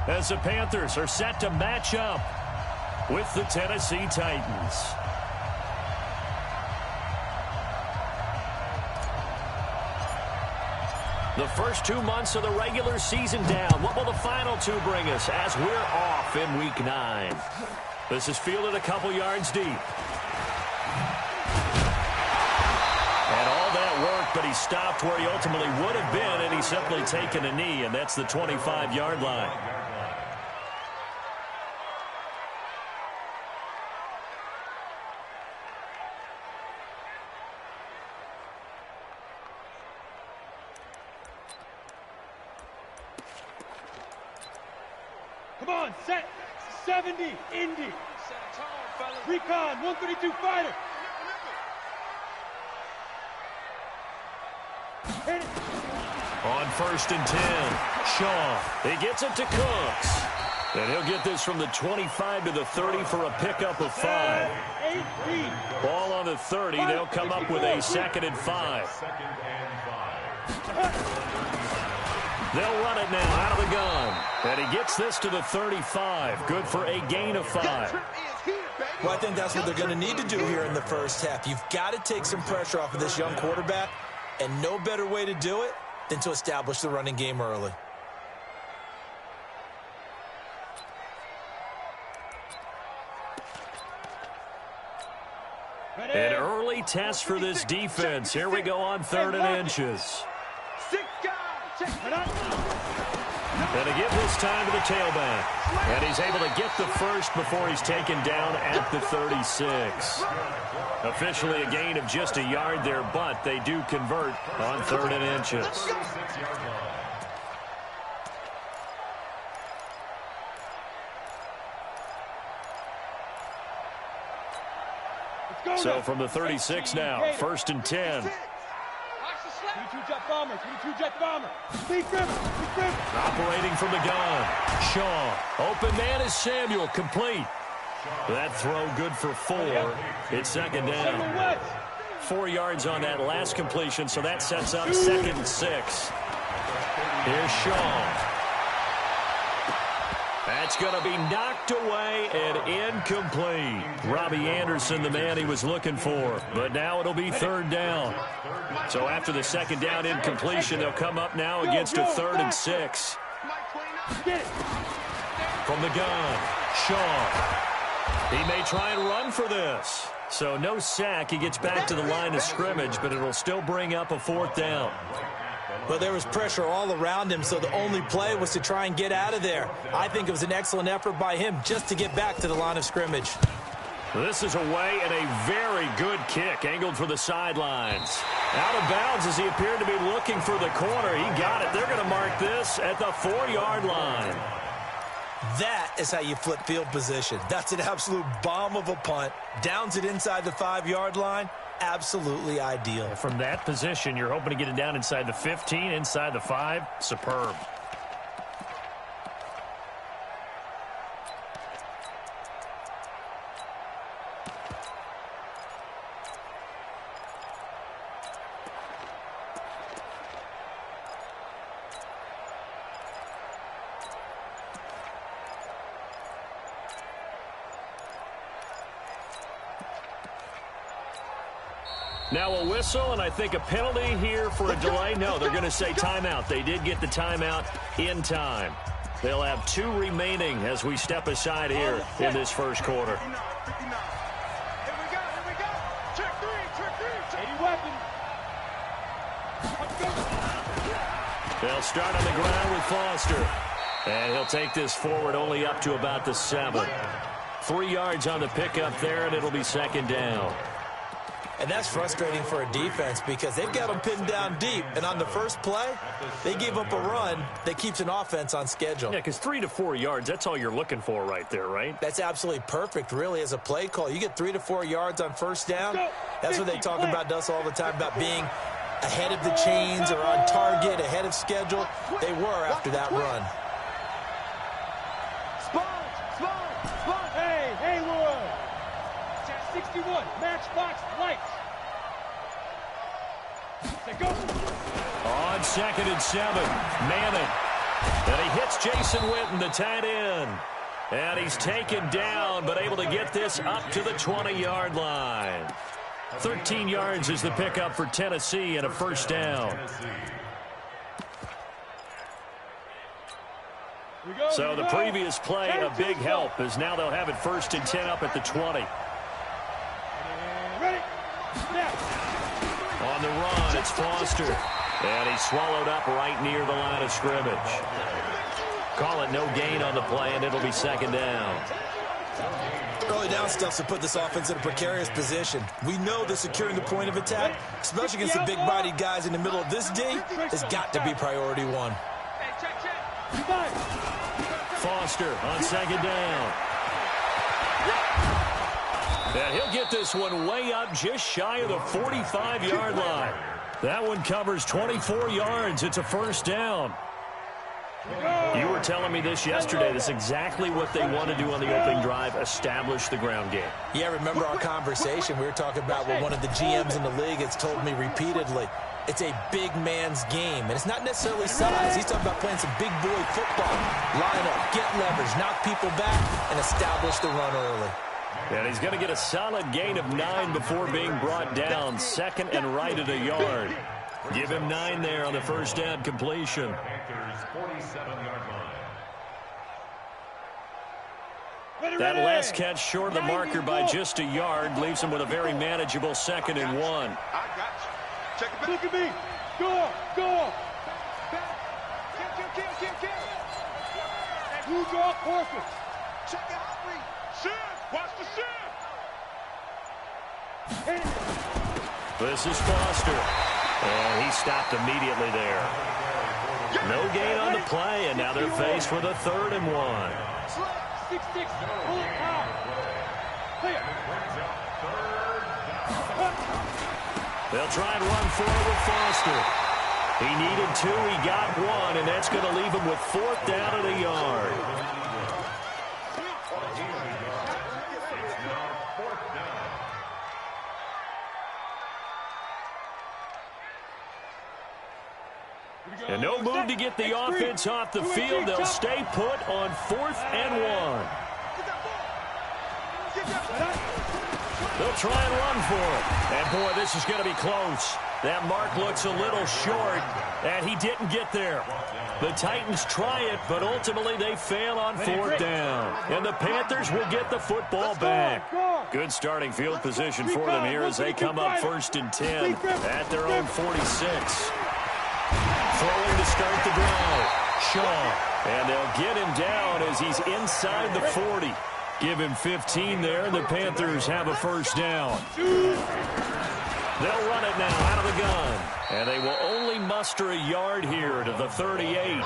as the Panthers are set to match up with the Tennessee Titans. The first 2 months of the regular season down. What will the final 2 bring us as we're off in Week 9? This is fielded a couple yards deep. And all that work, but he stopped where he ultimately would have been, and he's simply taken a knee, and that's the 25-yard line. Come on, set. 70, Indy. Recon, 132 fighter. On 1st and 10, Shaw. He gets it to Cooks. And he'll get this from the 25 to the 30 for a pickup of 5. Ball on the 30. They'll come up with a 2nd and 5. They'll run it now out of the gun. And he gets this to the 35. Good for a gain of 5. Well, I think that's what they're going to need to do here in the first half. You've got to take some pressure off of this young quarterback, and no better way to do it than to establish the running game early. An early test for this defense. Here we go on 3rd and inches. And to give this time to the tailback. And he's able to get the first before he's taken down at the 36. Officially a gain of just a yard there, but they do convert on 3rd and inches. So from the 36 now, 1st and 10. 22-jet bomber, 22-jet bomber. Operating from the gun. Shaw. Open man is Samuel. Complete. That throw good for 4. It's 2nd down. 4 yards on that last completion, so that sets up 2nd and 6. Here's Shaw. That's going to be knocked away and incomplete. Robbie Anderson, the man he was looking for. But now it'll be 3rd down. So after the 2nd down incompletion, they'll come up now against a 3rd and 6. From the gun, Shaw. He may try and run for this. So no sack. He gets back to the line of scrimmage, but it'll still bring up a 4th down. But there was pressure all around him, so the only play was to try and get out of there. I think it was an excellent effort by him just to get back to the line of scrimmage. This is away and a very good kick, angled for the sidelines. Out of bounds as he appeared to be looking for the corner. He got it. They're going to mark this at the 4-yard line. That is how you flip field position. That's an absolute bomb of a punt. Downs it inside the 5-yard line. Absolutely ideal. From that position, you're hoping to get it down inside the 15, inside the 5. Superb. Now a whistle, and I think a penalty here for a delay. No, they're going to say timeout. They did get the timeout in time. They'll have 2 remaining as we step aside here in this first quarter. They'll start on the ground with Foster. And he'll take this forward only up to about the 7. 3 yards on the pickup there, and it'll be 2nd down. And that's frustrating for a defense because they've got them pinned down deep. And on the first play, they gave up a run that keeps an offense on schedule. Yeah, because 3 to 4 yards, that's all you're looking for right there, right? That's absolutely perfect, really, as a play call. You get 3 to 4 yards on 1st down. That's what they talk about us all the time, about being ahead of the chains or on target, ahead of schedule. They were after that run. Hey, Lloyd. 61, matchbox lights. Go. On 2nd and 7, Manning. And he hits Jason Witten, the tight end. And he's taken down, but able to get this up to the 20-yard line. 13 yards is the pickup for Tennessee and a first down. So the previous play, a big help, as now they'll have it 1st and 10 up at the 20. On the run, it's Foster. And he's swallowed up right near the line of scrimmage. Call it no gain on the play, and it'll be 2nd down. Early down stuff to put this offense in a precarious position. We know that securing the point of attack, especially against the big-bodied guys in the middle of this D, has got to be priority one. Foster on 2nd down. And he'll get this one way up just shy of the 45-yard line. That one covers 24 yards. It's a first down. You were telling me this yesterday. That's exactly what they want to do on the opening drive, establish the ground game. Yeah, remember our conversation? We were talking about what one of the GMs in the league has told me repeatedly. It's a big man's game, and it's not necessarily size. He's talking about playing some big boy football. Line up, get leverage, knock people back, and establish the run early. And he's going to get a solid gain of 9 before being brought down. 2nd and right at a yard. Give him 9 there on the first down completion. That last catch short of the marker by just a yard leaves him with a very manageable 2nd and 1. Look at me. Go. You draw perfect. Check it out, Lee. Watch the shift. This is Foster. And he stopped immediately there. No gain on the play, and now they're faced with a 3rd and 1. 6-6. Pull it out. Clear. They'll try and run forward with Foster. He needed 2, he got 1, and that's going to leave him with 4th down at a yard. And no move to get the offense off the field. They'll stay put on 4th and 1. They'll try and run for it. And, boy, this is going to be close. That mark looks a little short, and he didn't get there. The Titans try it, but ultimately they fail on 4th down. And the Panthers will get the football back. Good starting field position for them here as they come up 1st and 10 at their own 46. Throwing to start the drive. Shaw. And they'll get him down as he's inside the 40. Give him 15 there, and the Panthers have a first down. They'll run it now out of the gun. And they will only muster a yard here to the 38.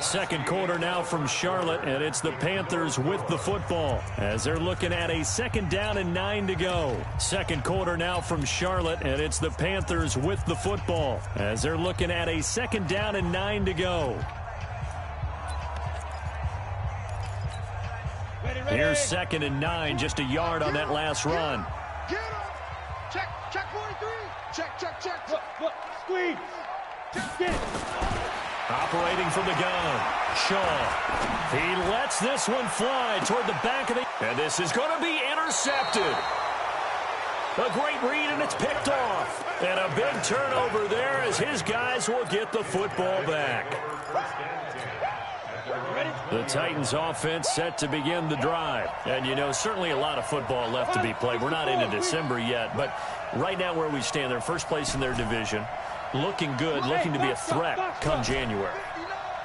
Second quarter now from Charlotte, and it's the Panthers with the football as they're looking at a 2nd down and 9 to go. Second quarter now from Charlotte, and it's the Panthers with the football as they're looking at a 2nd down and 9 to go. Here's 2nd and 9, just a yard on that last run. Get him. Check 43. Check. Look. Squeeze. Get it. Operating from the gun, Shaw. He lets this one fly toward the back of the... And this is going to be intercepted. A great read, and it's picked off. And a big turnover there as his guys will get the football back. The Titans offense set to begin the drive. And, you know, certainly a lot of football left to be played. We're not into December yet, but right now where we stand, they're first place in their division. Looking good, looking to be a threat come January.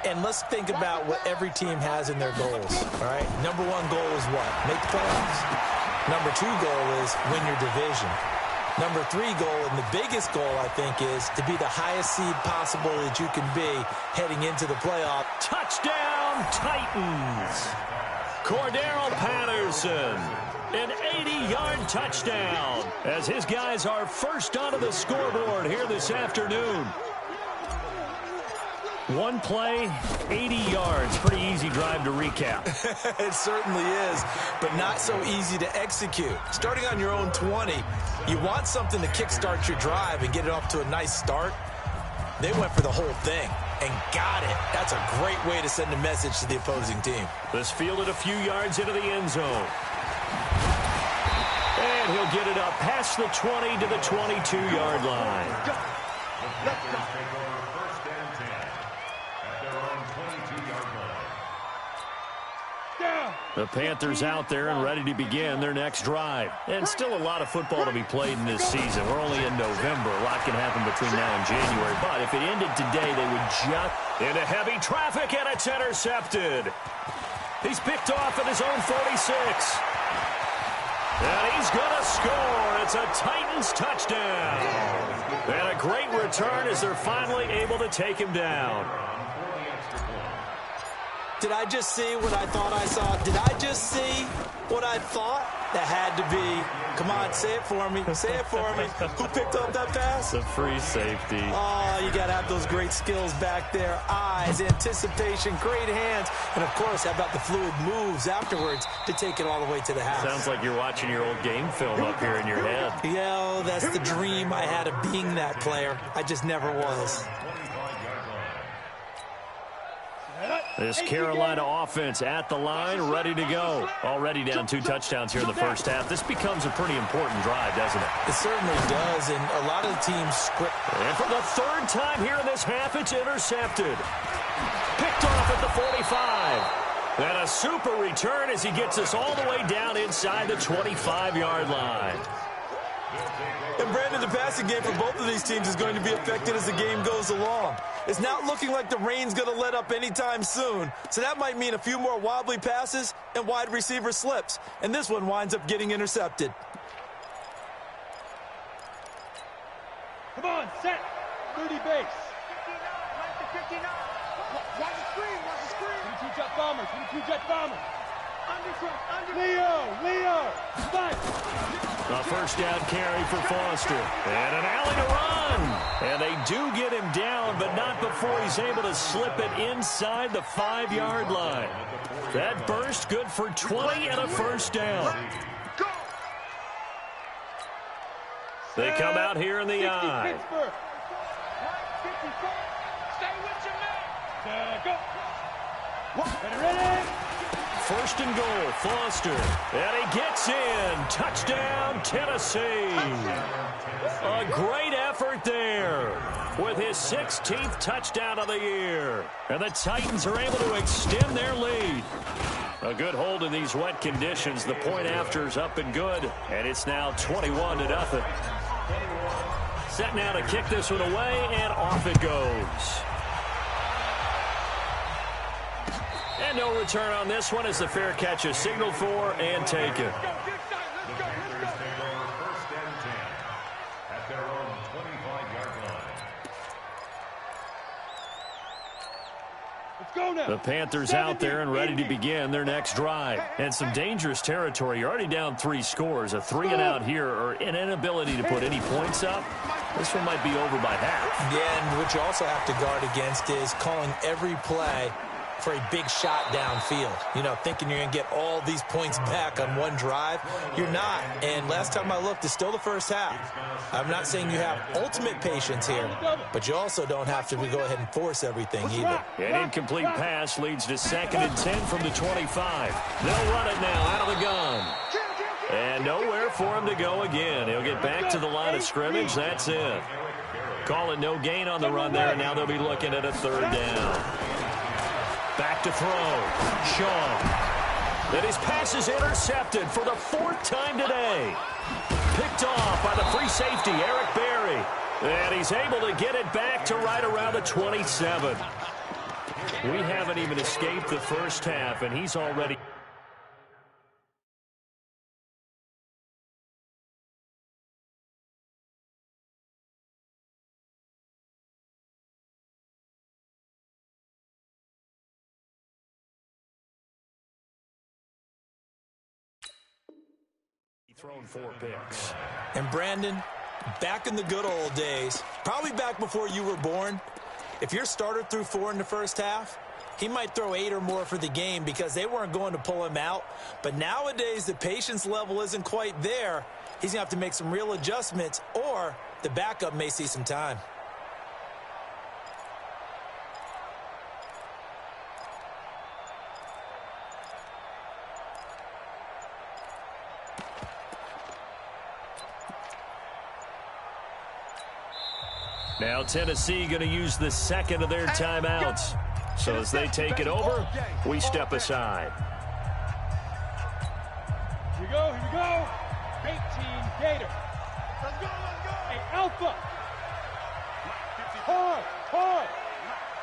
And let's think about what every team has in their goals, all right? Number 1 goal is what? Make the playoffs. Number 2 goal is win your division. Number 3 goal, and the biggest goal, I think, is to be the highest seed possible that you can be heading into the playoff. Touchdown, Titans! Cordero Patterson, an 80-yard touchdown as his guys are first onto the scoreboard here this afternoon. One play, 80 yards. Pretty easy drive to recap. It certainly is, but not so easy to execute. Starting on your own 20, you want something to kickstart your drive and get it off to a nice start. They went for the whole thing. and got it. That's a great way to send a message to the opposing team. This fielded a few yards into the end zone. And he'll get it up past the 20 to the 22-yard line. The Panthers out there and ready to begin their next drive. And still a lot of football to be played in this season. We're only in November. A lot can happen between now and January. But if it ended today, they would just into heavy traffic, and it's intercepted. He's picked off at his own 46. And he's going to score. It's a Titans touchdown. And a great return as they're finally able to take him down. Did I just see what I thought I saw? Did I just see what I thought? That had to be. Come on, say it for me. Say it for me. Who picked up that pass? The free safety. Oh, you got to have those great skills back there. Eyes, anticipation, great hands. And, of course, how about the fluid moves afterwards to take it all the way to the house? Sounds like you're watching your old game film up here in your head. Yeah, that's the dream I had of being that player. I just never was. This Carolina offense at the line, ready to go. Already down 2 touchdowns here in the first half. This becomes a pretty important drive, doesn't it? It certainly does, and a lot of the teams script. And for the 3rd time here in this half, it's intercepted. Picked off at the 45. And a super return as he gets us all the way down inside the 25-yard line. And, Brandon, the passing game for both of these teams is going to be affected as the game goes along. It's not looking like the rain's going to let up anytime soon, so that might mean a few more wobbly passes and wide receiver slips. And this one winds up getting intercepted. Come on, set. 30 base. 59. Watch the screen. 22 jet bomber. 22 jet bomber. Leo. Fight. A first down carry for Foster. And an alley to run. And they do get him down, but not before he's able to slip it inside the 5-yard line. That burst good for 20 and a first down. They come out here in the I. Stay with your man. Go. Ready. First and goal, Foster. And he gets in. Touchdown, Tennessee. A great effort there with his 16th touchdown of the year. And the Titans are able to extend their lead. A good hold in these wet conditions. The point after's up and good. And it's now 21-0. Set now to kick this one away, and off it goes. And no return on this one as the fair catch is signaled for and taken. The Panthers out there and ready to begin their next drive. And some dangerous territory. You're already down 3 scores. A 3-and-out here or an inability to put any points up. This one might be over by half. Yeah, and what you also have to guard against is calling every play for a big shot downfield. You know, thinking you're going to get all these points back on one drive. You're not. And last time I looked, it's still the first half. I'm not saying you have ultimate patience here, but you also don't have to go ahead and force everything either. An incomplete pass leads to 2nd and 10 from the 25. They'll run it now out of the gun. And nowhere for him to go again. He'll get back to the line of scrimmage. That's it. Call it no gain on the run there, and now they'll be looking at a 3rd down. Back to throw. Shaw. And his pass is intercepted for the 4th time today. Picked off by the free safety, Eric Berry. And he's able to get it back to right around the 27. We haven't even escaped the first half, and he's already... thrown 4 picks. And Brandon, back in the good old days, probably back before you were born, if your starter threw 4 in the first half, he might throw 8 or more for the game because they weren't going to pull him out. But nowadays, the patience level isn't quite there. He's going to have to make some real adjustments, or the backup may see some time. Now Tennessee going to use the second of their timeouts. So as they take it over, we step aside. Here we go, here we go. 18 Gator. Let's go, let's go. Hey, Alpha. Hard, hard.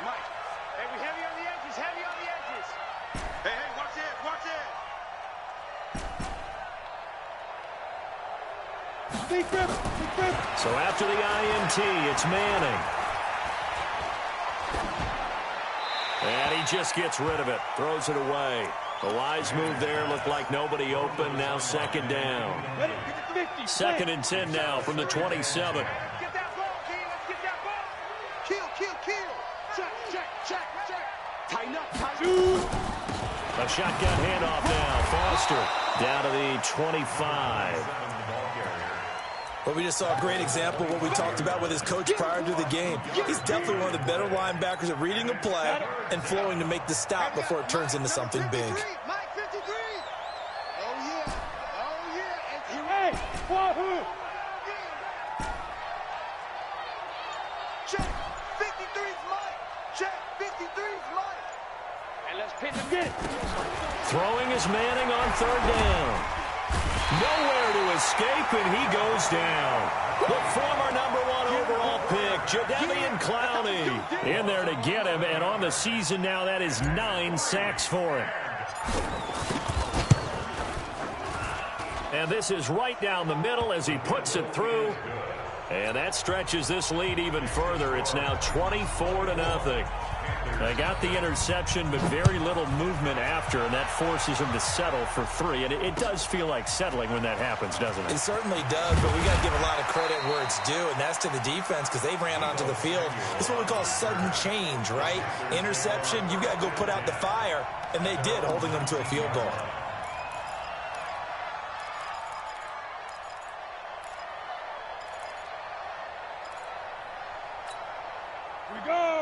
Mike. Hey, we heavy on the edges, heavy on the edges. Hey, hey, watch it, watch it. So after the INT, it's Manning. And he just gets rid of it, throws it away. The wise move there, looked like nobody open, now second down. 2nd and 10 now from the 27. Get that ball, Key, let's get that ball. Kill, kill, kill. Check, check, check, check. Tighten up, tighten up. A shotgun handoff now. Foster down to the 25. Well, we just saw a great example of what we talked about with his coach prior to the game. He's definitely one of the better linebackers at reading a play and flowing to make the stop before it turns into something big. Mike 53. Oh, yeah. Oh, yeah. And Hey, Wahoo. check. 53's Mike. Check. 53's Mike. And let's pin him. Get it. Throwing is Manning on 3rd down. Nowhere to escape, and he goes down. The former #1 overall pick, Jadeveon Clowney, in there to get him, and on the season now, that is 9 sacks for him. And this is right down the middle as he puts it through, and that stretches this lead even further. It's now 24-0. They got the interception, but very little movement after, and that forces him to settle for 3. And it does feel like settling when that happens, doesn't it? It certainly does, but we got to give a lot of credit where it's due, and that's to the defense because they ran onto the field. It's what we call sudden change, right? Interception, you got to go put out the fire, and they did, holding them to a field goal.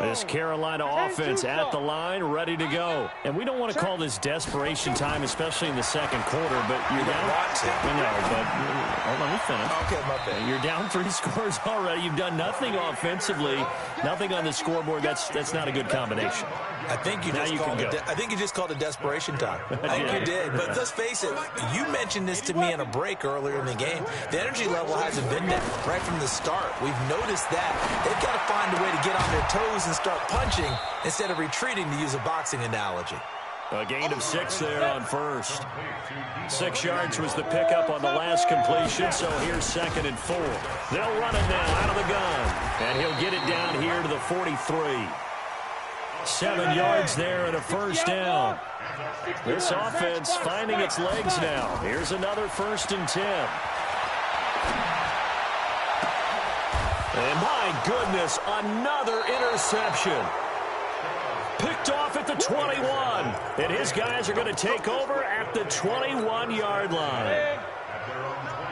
This Carolina offense at the line, ready to go. And we don't want to call this desperation time, especially in the second quarter, but you're down. No, but let me finish. Okay, my bad. You're down 3 scores already. You've done nothing offensively, nothing on the scoreboard. That's not a good combination. I think you just called it desperation time. I think you did. But let's face it, you mentioned this to me in a break earlier in the game. The energy level hasn't been there right from the start. We've noticed that. They've got to find a way to get on their toes and start punching instead of retreating, to use a boxing analogy. A gain of 6 there on first. 6 yards was the pickup on the last completion, so here's 2nd and 4. They'll run it now out of the gun, and he'll get it down here to the 43. 7 yards there and a first down. This offense finding its legs now. Here's another 1st and 10. And my goodness, another interception. Picked off at the 21. And his guys are going to take over at the 21-yard line.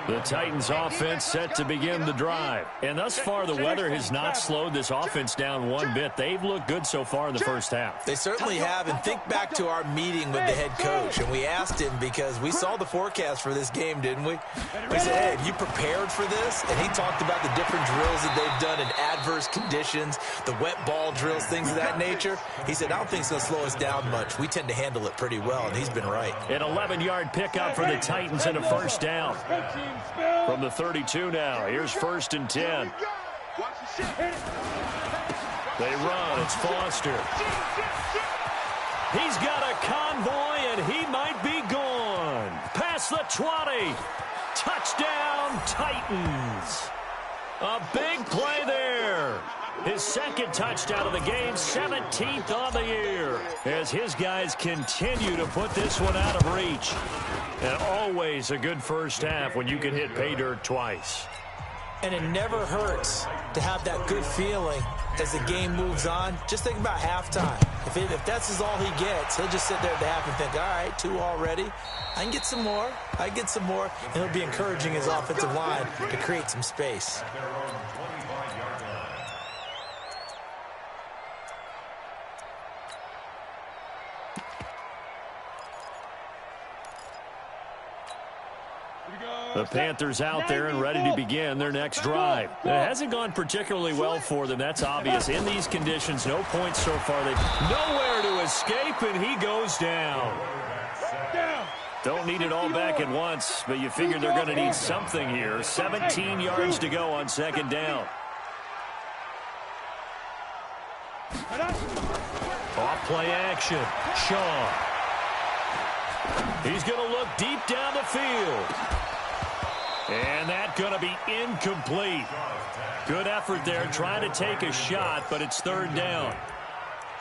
The Titans offense set to begin the drive. And thus far, the weather has not slowed this offense down one bit. They've looked good so far in the first half. They certainly have. And think back to our meeting with the head coach. And we asked him because we saw the forecast for this game, didn't we? We said, hey, have you prepared for this? And he talked about the different drills that they've done in adverse conditions, the wet ball drills, things of that nature. He said, I don't think it's going to slow us down much. We tend to handle it pretty well, and he's been right. An 11-yard pickup for the Titans and a first down. From the 32 now. Here's 1st and 10. They run. It's Foster. He's got a convoy, and he might be gone. Past the 20. Touchdown, Titans. A big play there. His 2nd touchdown of the game, 17th on the year, as his guys continue to put this one out of reach. And always a good first half when you can hit pay dirt twice. And it never hurts to have that good feeling as the game moves on. Just think about halftime. If that's all he gets, he'll just sit there at the half and think, all right, 2 already. I can get some more. I can get some more. And he'll be encouraging his offensive line to create some space. We The Panthers out there and ready to begin their next drive. It hasn't gone particularly well for them. That's obvious. In these conditions, no points so far. They've nowhere to escape, and he goes down. Don't need it all back at once, but you figure they're going to need something here. 17 yards to go on second down. Off play action. Shaw. He's going to look deep down the field. And that's going to be incomplete. Good effort there trying to take a shot, but it's third down.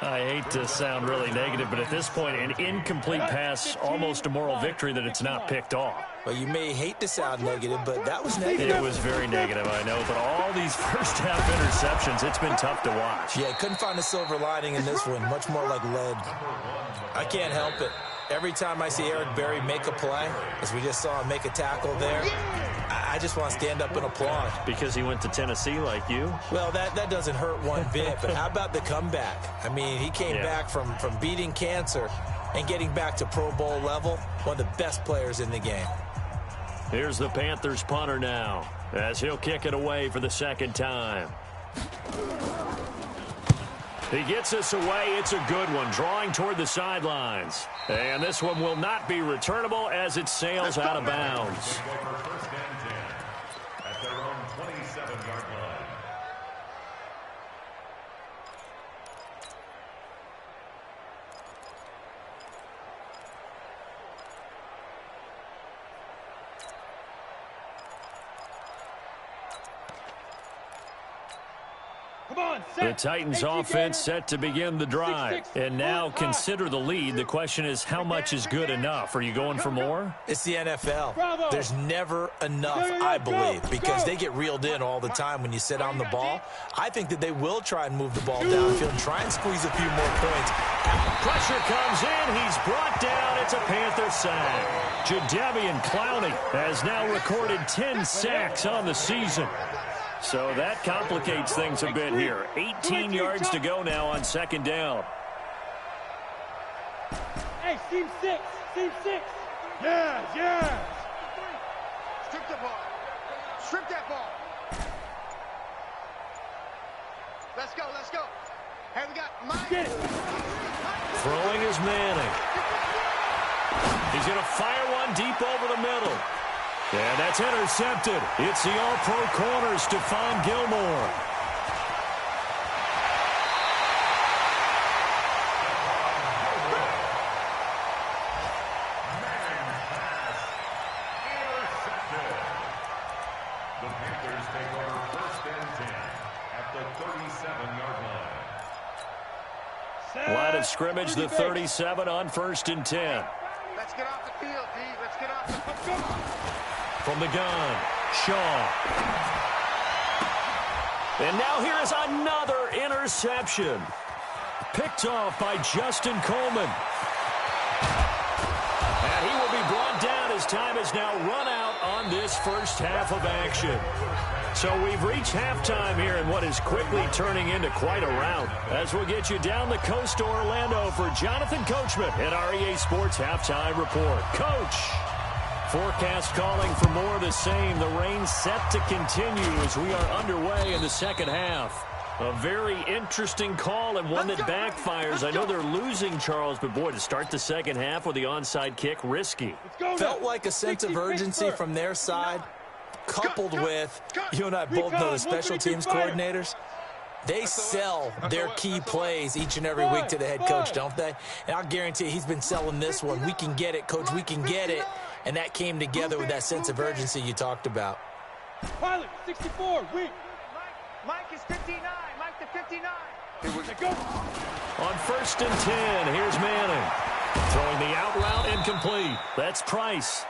I hate to sound really negative, but at this point, an incomplete pass, almost a moral victory that it's not picked off. Well, you may hate to sound negative, but that was negative. It was very negative, I know, but all these first-half interceptions, it's been tough to watch. Yeah, couldn't find a silver lining in this one, much more like lead. I can't help it. Every time I see Eric Berry make a play, as we just saw him make a tackle there, I just want to stand up and applaud. Because he went to Tennessee like you? Well, that doesn't hurt one bit, but how about the comeback? I mean, he came back from beating cancer and getting back to Pro Bowl level, one of the best players in the game. Here's the Panthers punter now, as he'll kick it away for the second time. He gets us away. It's a good one, drawing toward the sidelines. And this one will not be returnable as it sails out of bounds. At their own 27-yard line. The Titans offense set to begin the drive. And now consider the lead. The question is, how much is good enough? Are you going for more? It's the NFL. There's never enough, I believe, because they get reeled in all the time when you sit on the ball. I think that they will try and move the ball downfield and try and squeeze a few more points. Pressure comes in. He's brought down. It's a Panther sack. Jadeveon Clowney has now recorded 10 sacks on the season. So that complicates things a bit here. 18 yards to go now on second down. Hey, team 6. Team 6. Yeah. Strip the ball. Strip that ball. Let's go. Hey, we got Mike. Get it. Throwing is Manning. He's going to fire one deep over the middle. And that's intercepted. It's the All-Pro corner, Stephon Gilmore. The Panthers take over first and 10 at the 37-yard line. Line of scrimmage, the 37 on first and 10. Let's get off the field, D. Let's get off the field. From the gun, Shaw. And now here is another interception. Picked off by Justin Coleman. And he will be brought down as time has now run out on this first half of action. So we've reached halftime here in what is quickly turning into quite a rout. As we'll get you down the coast to Orlando for Jonathan Coachman at our EA Sports Halftime Report. Coach! Forecast calling for more of the same. The rain set to continue as we are underway in the second half. A very interesting call and one that backfires. I know they're losing, Charles, but boy, to start the second half with the onside kick, risky. Felt like a sense of urgency from their side, coupled with, you and I both know the special teams coordinators. They sell their key plays each and every week to the head coach, don't they? And I'll guarantee he's been selling this one. We can get it, coach, we can get it. And that came together with that sense of urgency you talked about. Pilot, 64, weak. Mike is 59. Mike to 59. Let's go. On first and 10, here's Manning. Throwing the out route incomplete. That's Price.